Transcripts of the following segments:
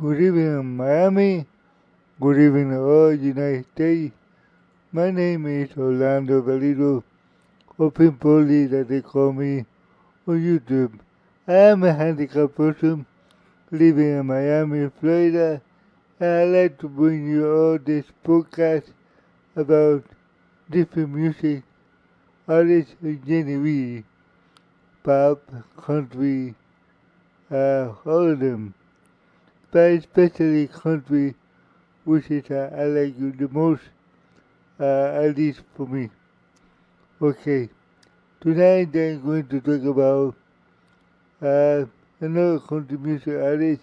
Good evening, Miami. Good evening, all United States. My name is Orlando Valido, or Pimpoli that they call me on YouTube. I am a handicapped person living in Miami, Florida, and I'd like to bring you all this podcast about different music artists in genre, pop, country, all of them, but especially country, which is I like you the most, at least for me. Okay, tonight I'm going to talk about another country music artist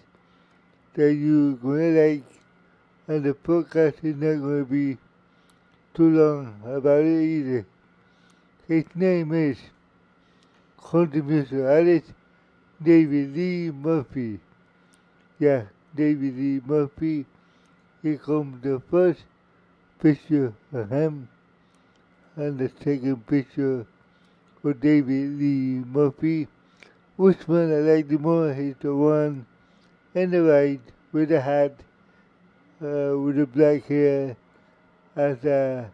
that you're going to like, and the podcast is not going to be too long about it either. His name is country music artist David Lee Murphy. Yeah, David Lee Murphy. Here comes the first picture of him and the second picture of David Lee Murphy. Which one I like the more is the one on the right with the hat, with the black hair at the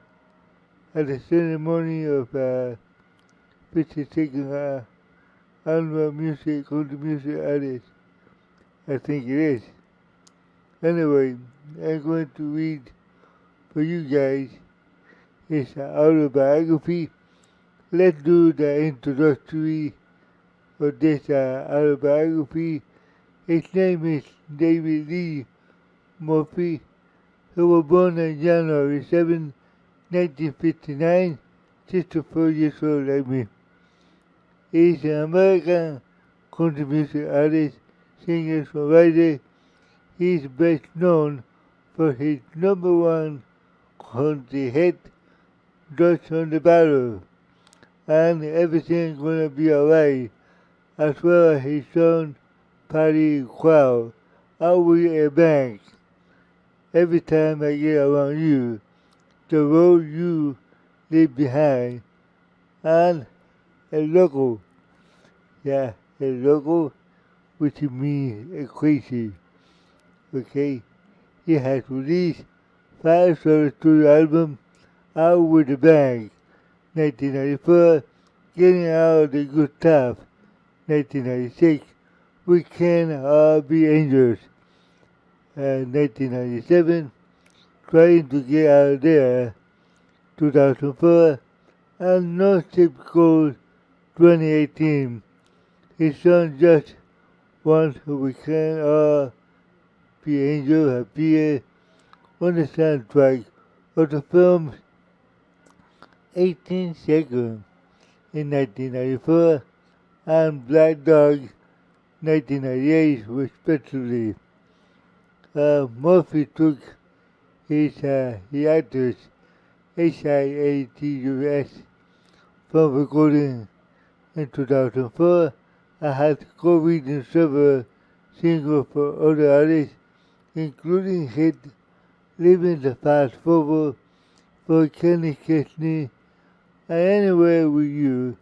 ceremony of picture taking annual music, country music artist. I think it is. Anyway, I'm going to read for you guys his autobiography. Let's do the introductory of this autobiography. His name is David Lee Murphy. He was born on January 7, 1959, 64 years old like me. He is an American country music artist, singer, songwriter. He is best known for his number one country hit, Dutch on the Barrel, and Everything's Gonna Be Alright, as well as his song Party Crowd, Are We a Bank, Every Time I Get Around You, The Road You Leave Behind, and El Loco. Yeah, El Loco, which means crazy. Okay, he has released 5 solo studio albums, Out with the Bang, 1994, Getting Out of the Good Stuff, 1996, We Can All Be Angels, 1997, Trying to Get Out of There, 2004, and No Ship Gold, 2018. His song Just Once We Can All Be Angels appeared on the soundtrack of the film 18 Seconds in 1994 and Black Dog 1998 respectively. Murphy took his hiatus, HIATUS, from recording in 2004 and had co-written several singles for other artists, including hit Living the Fast Forward for Kenny Chesney and Anywhere With You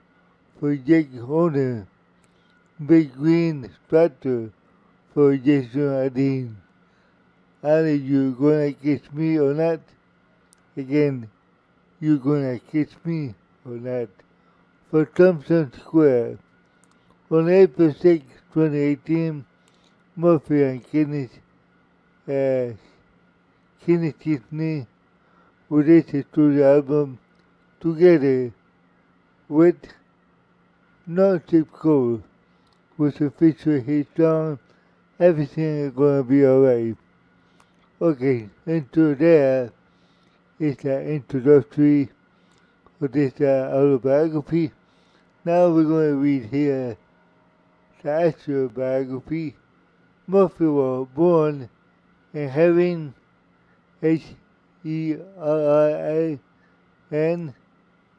for Jake Horner, Big Green Strutter for Jason Aldean, and You Gonna Kiss Me or Not? Again, You Gonna Kiss Me or Not? For Thompson Square. On April 6, 2018, Murphy and Kenneth Chesney released a studio album together with No Ship Gold, which will feature his song Everything Is Gonna Be Alright. Okay, into there is the introductory for this autobiography. Now we're going to read here the actual biography. Murphy was born in Herrin, Herrin,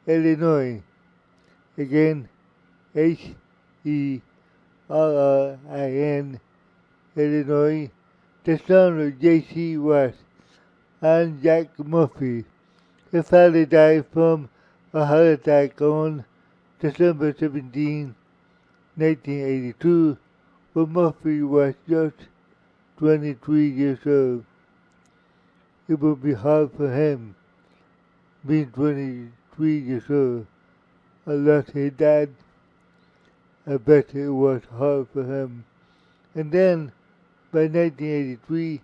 Illinois. Again, Herrin, Illinois, the son of J.C. West and Jack Murphy. His father died from a heart attack on December 17, 1982, when Murphy was just 23 years old. It would be hard for him, being 23 years old. I lost his dad. I bet it was hard for him. And then, by 1983,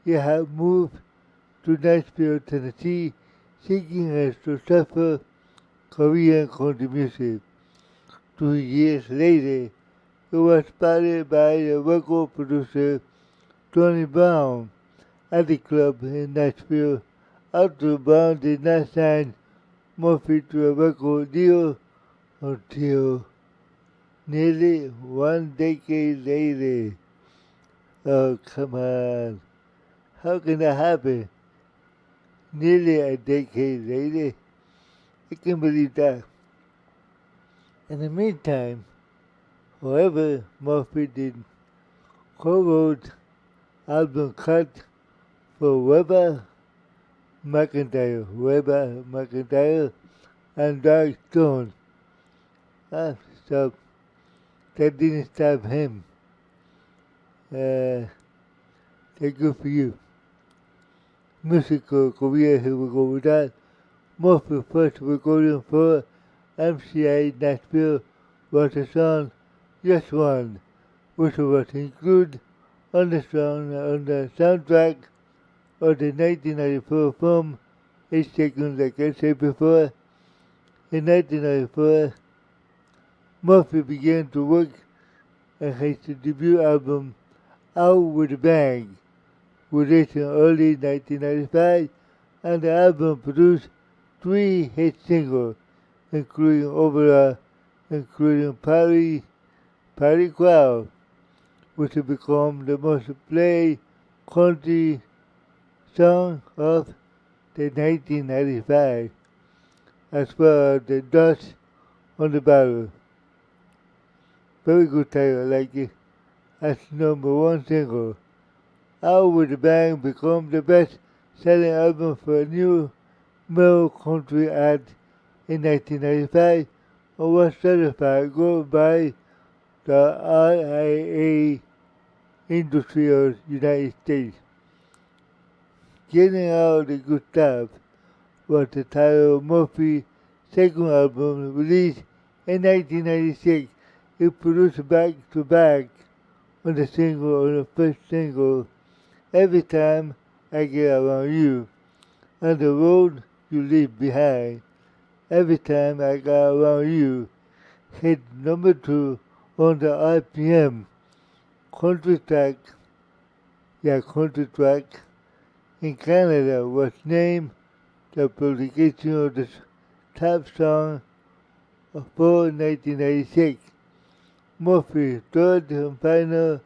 he had moved to Nashville, Tennessee, seeking a successful career in country music. 2 years later, he was spotted by the record producer Tony Brown at the club in Nashville. After Brown did not sign Murphy to a record deal until nearly 1 decade later. Oh, come on. How can that happen? Nearly a decade later? I can't believe that. In the meantime, however, Murphy did co-wrote album cut for Weber McIntyre, and Dark Stone. So that didn't stop him. That's good for you. Musical career, here we go with that. Murphy's first recording for MCA Nashville was the song Just One, which was included on the soundtrack of the 1994 film 8 Seconds, like I said before. In 1994, Murphy began to work on his debut album Out With A Bang, released in early 1995, and the album produced 3 hit singles, including Party Crowd, which had become the most played country song of the 1995, as well as the Dust on the Barrel. Very good title, I like it. As #1 single. Out With A Bang became the best-selling album for a new male country act in 1995 and was certified gold by the RIA Industry of the United States. Getting Out the Good Stuff was the title of Murphy's second album, released in 1996. It produced back-to-back on the first single, Every Time I Get Around You, and The Road You Leave Behind. Every Time I Get Around You hit #2 on the RPM country track in Canada, was named the publication of the top song for 1996. Murphy's third and final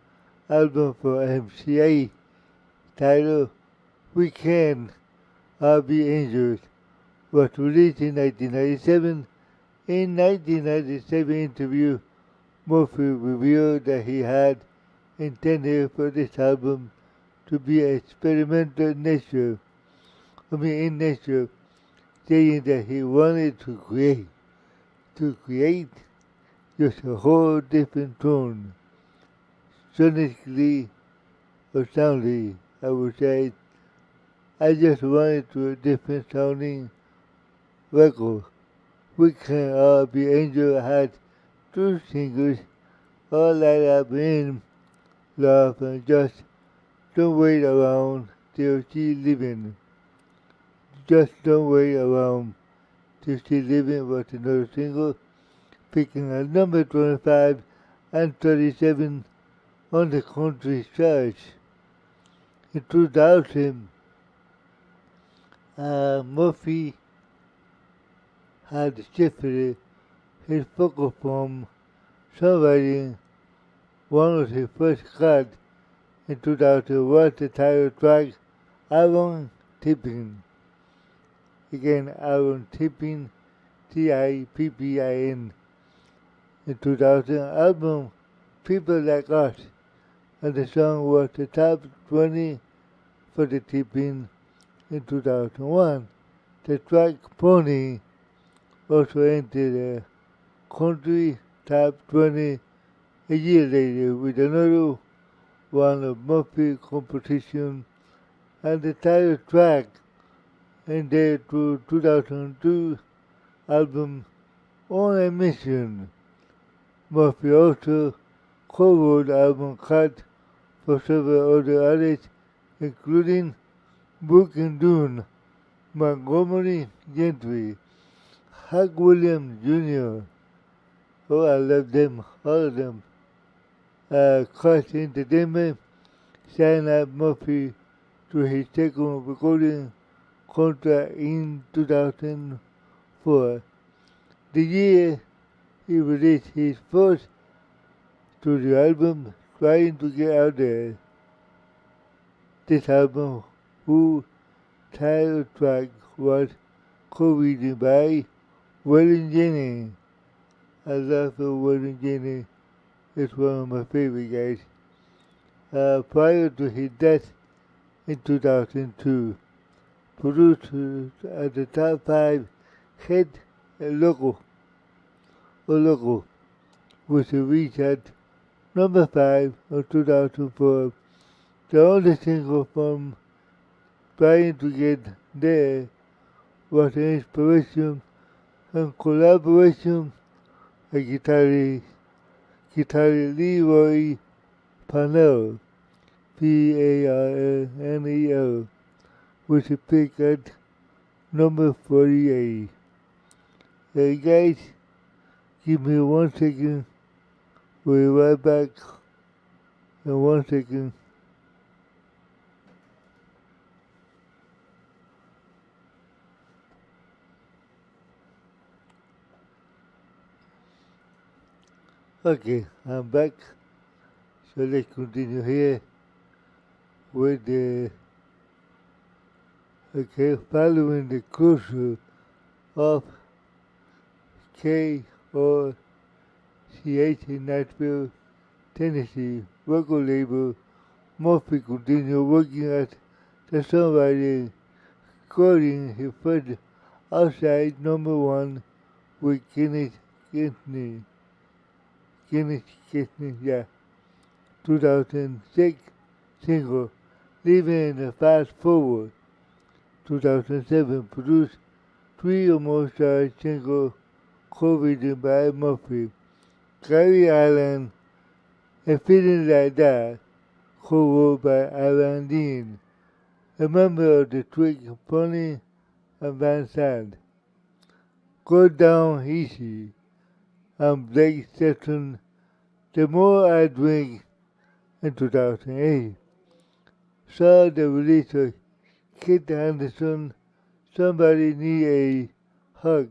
album for MCA, titled We Can All Be Angels, was released in 1997. In 1997 interview, Murphy revealed that he had intended for this album to be experimental in nature, saying that he wanted to create just a whole different tone, sonically or soundly, I would say. I just wanted to a different sounding record. We Can All Be Angel had 2 singles, All That I've Been, Love, and Just Don't Wait Around Till She's Living. Just Don't Wait Around Till She's Living was another single, picking at number 25 and 37 on the country charts. In 2000, Murphy had shifted his focus from songwriting. One of his first cuts in 2000 was the title track, Iron Tipping. Again, Iron Tipping, Tippin. In 2000 album, People Like Us, and the song was the top 20 for the Tipping in 2001. The track Pony also entered the country top 20 a year later with another won a Murphy competition and the title track in their 2002 album On a Mission. Murphy also co-wrote album cut for several other artists, including Brooke and Dunn, Montgomery Gentry, Hank Williams Jr. Oh, I love them, all of them. Crush Entertainment signed up Murphy to his second recording contract in 2004, the year he released his first studio album, Trying to Get Out There. This album, whose title track was co-written by Waylon Jennings. I love Waylon Jennings. It's one of my favorite guys. Prior to his death in 2002, produced at the top 5 hit Loco, which reached at number 5 in 2004. The only single from Trying to Get There was an inspiration and collaboration with guitarist Leroy Parnell, Parnell, which is picked at number 48. Hey guys, give me 1 second. We'll be right back in 1 second. Okay, I'm back. So let's continue here with the following the closure of KRCH in Nashville, Tennessee record label. Murphy continued working as the songwriter, recording his first outside number 1 with Kenneth Kennedy, 2006 single, Living in the Fast Forward. 2007 produced 3 or more star singles co-written by Murphy, Gary Island, and Feeling Like That, co-wrote by Alan Dean, a member of the Twig Pony and Van Sant. Go Down Easy, and Blake Shelton, The More I Drink, in 2008. Saw the release of Kit Anderson, Somebody Need a Hug,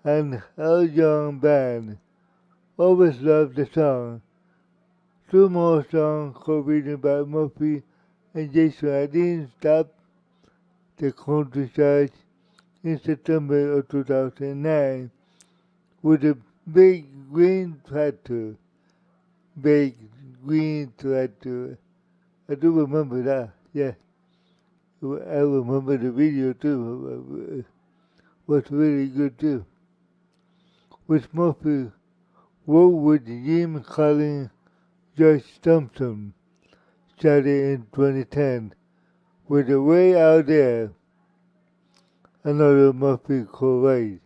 and Al Young Band, Always Loved the Song. 2 more songs co-written by Murphy and Jason Aldean topped the country charts in September of 2009 with a Big Green Tractor. I do remember that, yeah. I remember the video too. It was really good too. With Murphy wrote with Jim Collins, Josh Thompson, started in 2010 with The Way Out There, another Murphy co-write.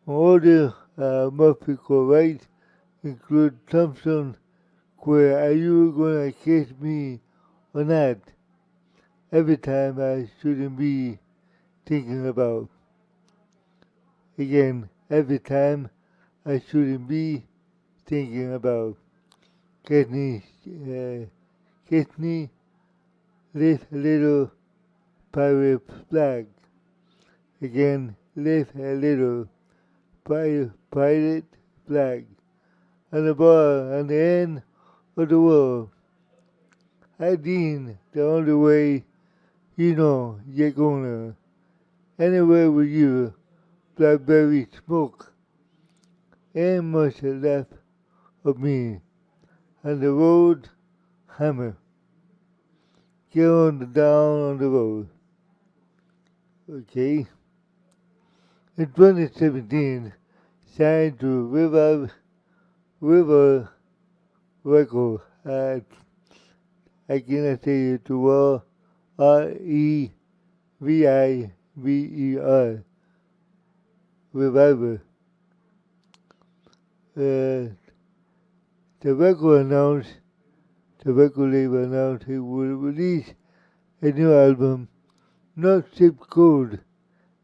Other Murphy co-writes include Thompson, Where Are You Gonna Kiss Me or Not? Every Time I Shouldn't Be Thinking About. Again, Every Time I Shouldn't Be Thinking About. Kidney, Lift a Little Pirate Flag. Again, Lift a Little Pirate Flag. And the bar on the end of the world. Dean, The Only Way You Know You're Gonna. Anywhere with You, Blackberry Smoke. Ain't much left of me. And the road, Hammer. Get down on the road. Okay. In 2017, signed to Revive River Record. I cannot say it too well. Reviver. Reviver. The record label announced he will release a new album, not Zip Code.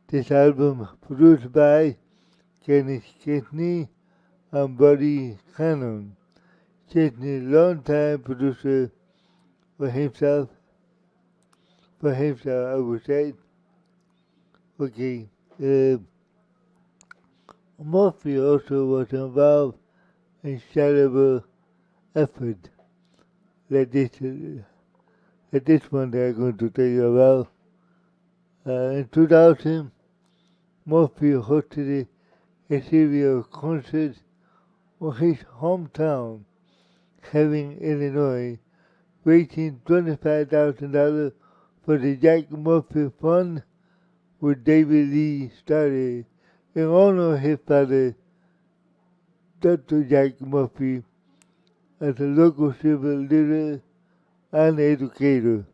This album, produced by Kenneth Chesney and Buddy Cannon. Chesney, longtime producer for himself, I would say. Okay. Murphy also was involved in charitable effort like this one that I'm going to tell you about. In 2000, Murphy hosted a series of concerts in his hometown, Having, Illinois, raising $25,000 for the Jack Murphy Fund, which David Lee started in honor of his father, Dr. Jack Murphy, as a local civil leader and educator.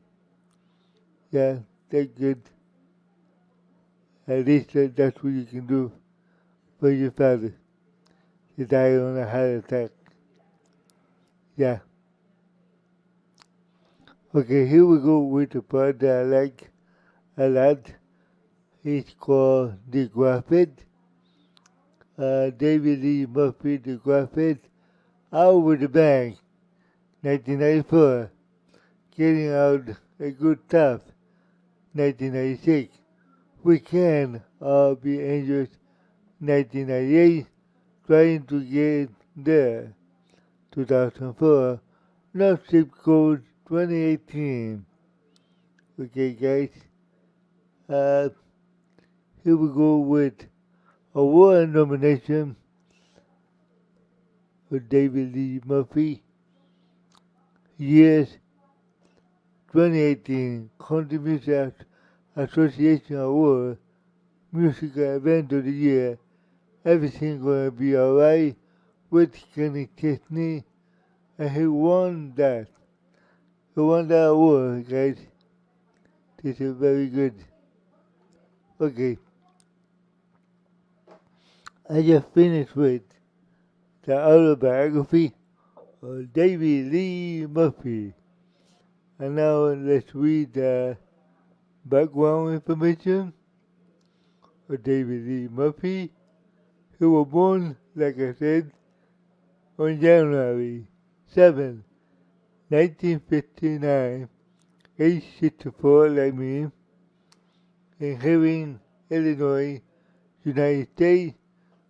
Yeah, that's good. At least that's what you can do for your father. He died on a heart attack. Yeah. Okay, here we go with the part that I like a lot. It's called The Graffiti. David Lee Murphy, The Graffiti, Out with the Bang, 1994. Getting Out a Good Stuff, 1996. We Can All Be Angels, 1998. Trying to Get There, 2004. North Zip Code, 2018. Okay, guys. Here we go with award nomination for David Lee Murphy. Years 2018 Country Music Association Award, Musical Event of the Year. Everything Gonna Be Alright with Kenny Chesney, and he won that. He won that award, guys. This is very good. Okay. I just finished with the autobiography of David Lee Murphy. And now let's read the background information of David Lee Murphy, who was born, like I said, on January 7, 1959, age 64 like me, in Herring, Illinois, United States,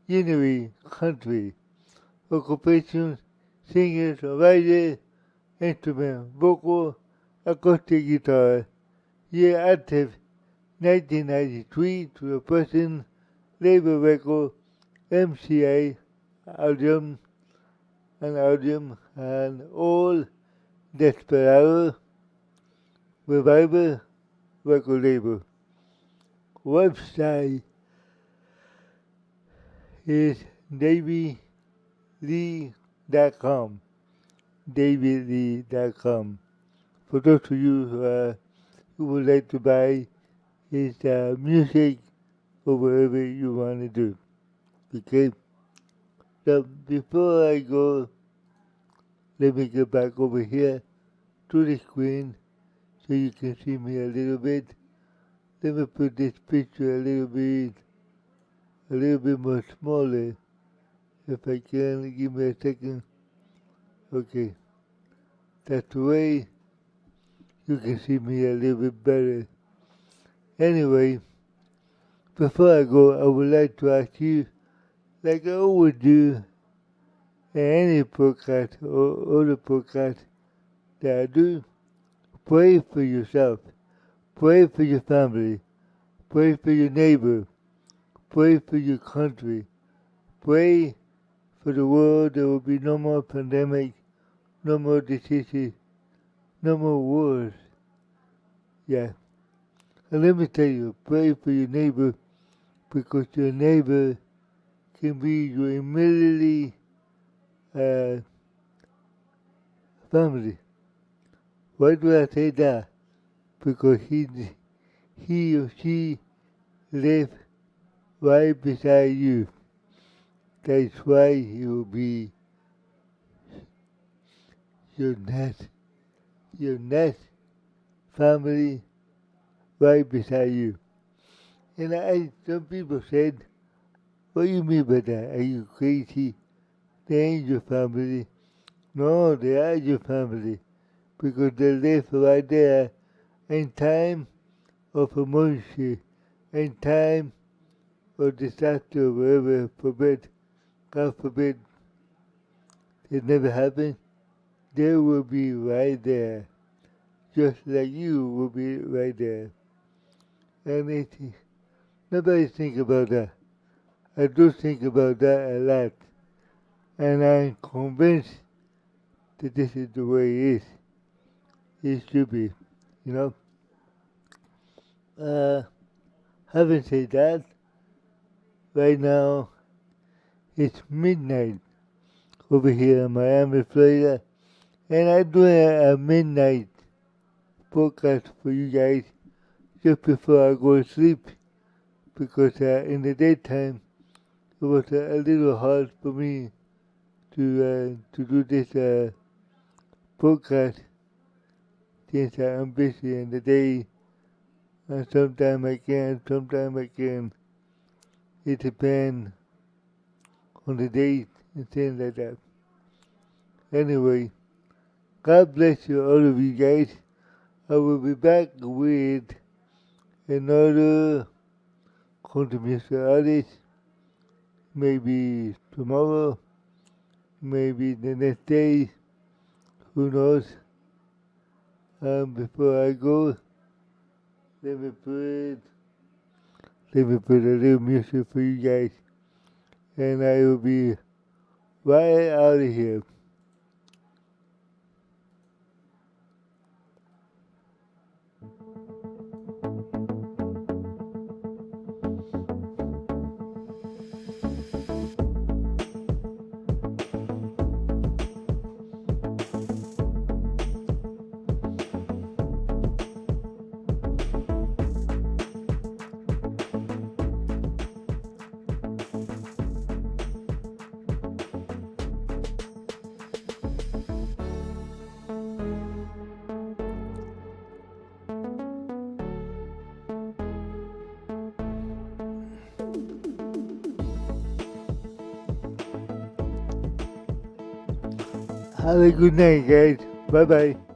Illinois country. Occupation, singer, songwriter, instrument, vocal, acoustic guitar. Year active, 1993 to the present, label record, MCA, album, and all Desperado, Revival, record label. Website is davidlee.com. davidlee.com. For those of you who would like to buy his music or whatever you want to do. Okay? So before I go, let me get back over here to the screen so you can see me a little bit. Let me put this picture a little bit more smaller, if I can. Give me a second. Okay, that's the way you can see me a little bit better. Anyway, before I go, I would like to ask you, like I always do in any podcast or other podcast that I do, pray for yourself, pray for your family, pray for your neighbor, pray for your country, pray for the world there will be no more pandemic, no more diseases, no more wars. Yeah. And let me tell you, pray for your neighbor, because your neighbor can be your immediately uh, family. Why do I say that? Because he or she live right beside you. That's why he will be your next family right beside you. And some people said, what do you mean by that? Are you crazy? They ain't your family. No, they are your family. Because they live right there in time of emergency, in time of disaster, wherever forbid, God forbid, it never happened. They will be right there. Just like you will be right there. And nobody think about that. I do think about that a lot. And I'm convinced that this is the way it is. It should be, you know. Having said that, right now it's midnight over here in Miami, Florida, and I'm doing a midnight podcast for you guys just before I go to sleep because in the daytime it was a little hard for me to do this podcast since I'm busy in the day. And sometimes I can, sometimes I can. It depends on the date and things like that. Anyway, God bless you, all of you guys. I will be back with another controversial artist, maybe tomorrow, maybe the next day, who knows. Before I go, let me put a little music for you guys, and I will be right out of here. Have a good night, guys. Bye bye.